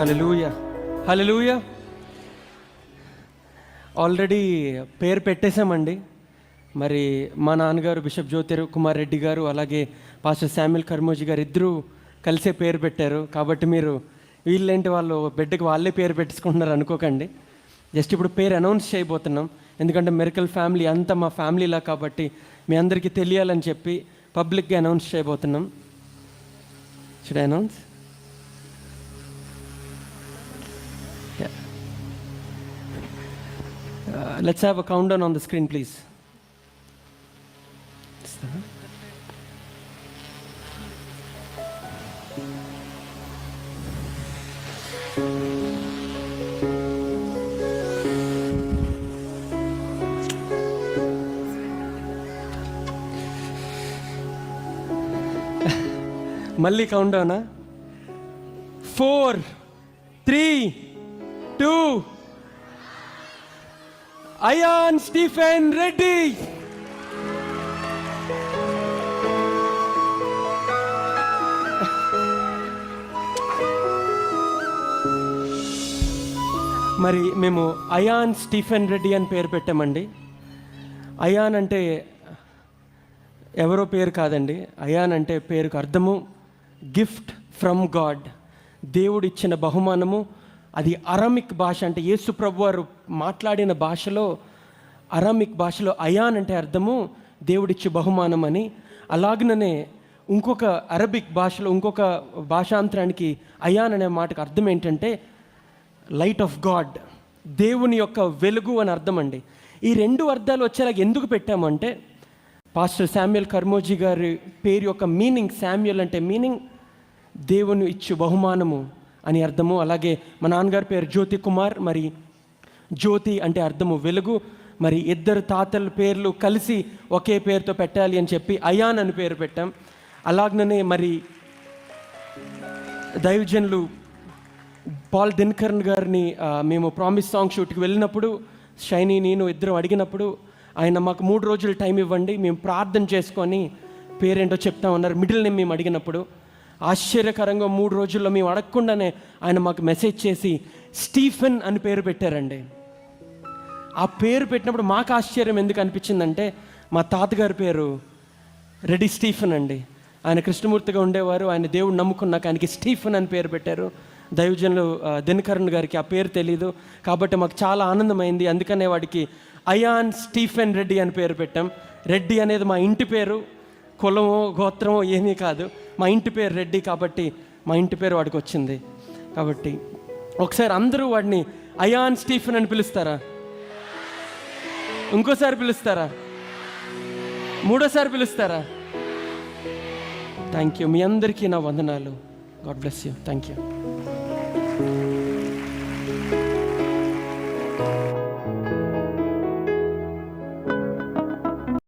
హల్లెలూయా, హల్లెలూయా. Already పేరు పెట్టేశామండి. మరి మా నాన్నగారు బిషప్ జ్యోతికుమార్ రెడ్డి గారు, అలాగే పాస్టర్ శామ్యుల్ కర్మోజీ గారు ఇద్దరూ కలిసే పేరు పెట్టారు. కాబట్టి మీరు వీళ్ళేంటి వాళ్ళు బిడ్డకి వాళ్ళే పేరు పెట్టేసుకుంటున్నారు అనుకోకండి. జస్ట్ ఇప్పుడు పేరు అనౌన్స్ చేయబోతున్నాం. ఎందుకంటే మిరకల్ ఫ్యామిలీ అంతా మా ఫ్యామిలీలా, కాబట్టి మీ అందరికీ తెలియాలని చెప్పి పబ్లిక్గా అనౌన్స్ చేయబోతున్నాం. Should I announce? Let's have a countdown on the screen, please. మళ్ళీ కౌంట్ డౌనా? 4, 3, 2. అయాన్ స్టీఫెన్ రెడ్డి. మరి మేము అయాన్ స్టీఫెన్ రెడ్డి అని పేరు పెట్టామండి. అయాన్ అంటే ఎవరో పేరు కాదండి. అయాన్ అంటే పేరుకు అర్థము గిఫ్ట్ ఫ్రమ్ గాడ్, దేవుడు ఇచ్చిన బహుమానము. అది అరామిక్ భాష, అంటే యేసు ప్రభు వారు మాట్లాడిన భాషలో, అరామిక్ భాషలో అయాన్ అంటే అర్థము దేవుడిచ్చే బహుమానం అని. అలాగనే ఇంకొక అరబిక్ భాషలో ఇంకొక భాషాంతరానికి అయాన్ అనే మాటకు అర్థం ఏంటంటే లైట్ ఆఫ్ గాడ్, దేవుని యొక్క వెలుగు అని అర్థం అండి. ఈ రెండు అర్థాలు వచ్చేలాగా ఎందుకు పెట్టామంటే, పాస్టర్ శామ్యుల్ కర్మోజీ గారి పేరు యొక్క మీనింగ్, శామ్యుల్ అంటే మీనింగ్ దేవుని ఇచ్చు బహుమానము అని అర్థము. అలాగే మా నాన్నగారి పేరు జ్యోతి కుమార్, మరి జ్యోతి అంటే అర్థము వెలుగు. మరి ఇద్దరు తాతల పేర్లు కలిసి ఒకే పేరుతో పెట్టాలి అని చెప్పి అయాన్ అని పేరు పెట్టాం. అలాగనే మరి దైవజనులు పాల్ దినకరన్ గారిని మేము ప్రామిస్ సాంగ్ షూట్కి వెళ్ళినప్పుడు షైనీ నేను ఇద్దరం అడిగినప్పుడు ఆయన మాకు 3 రోజులు టైం ఇవ్వండి, మేము ప్రార్థన చేసుకొని పేరేంటో చెప్తామన్నారు. మిడిల్ నేమ్ మేము అడిగినప్పుడు ఆశ్చర్యకరంగా 3 రోజుల్లో మేము అడగకుండానే ఆయన మాకు మెసేజ్ చేసి స్టీఫెన్ అని పేరు పెట్టారండి. ఆ పేరు పెట్టినప్పుడు మాకు ఆశ్చర్యం ఎందుకు అనిపించిందంటే, మా తాతగారి పేరు రెడ్డి స్టీఫెన్ అండి. ఆయన కృష్ణమూర్తిగా ఉండేవారు. ఆయన దేవుడు నమ్ముకున్నాక ఆయనకి స్టీఫెన్ అని పేరు పెట్టారు. దైవజనులు దినకరన్ గారికి ఆ పేరు తెలీదు, కాబట్టి మాకు చాలా ఆనందమైంది. అందుకనే వాడికి అయాన్ స్టీఫెన్ రెడ్డి అని పేరు పెట్టాం. రెడ్డి అనేది మా ఇంటి పేరు, కులమో గోత్రమో ఏమీ కాదు. మా ఇంటి పేరు రెడ్డి, కాబట్టి మా ఇంటి పేరు వాడికి వచ్చింది. కాబట్టి ఒకసారి అందరూ వాడిని అయాన్ స్టీఫెన్ అని పిలుస్తారా? ఇంకోసారి పిలుస్తారా? మూడోసారి పిలుస్తారా? Thank you. మీ అందరికీ నా వందనాలు. God bless you. Thank you.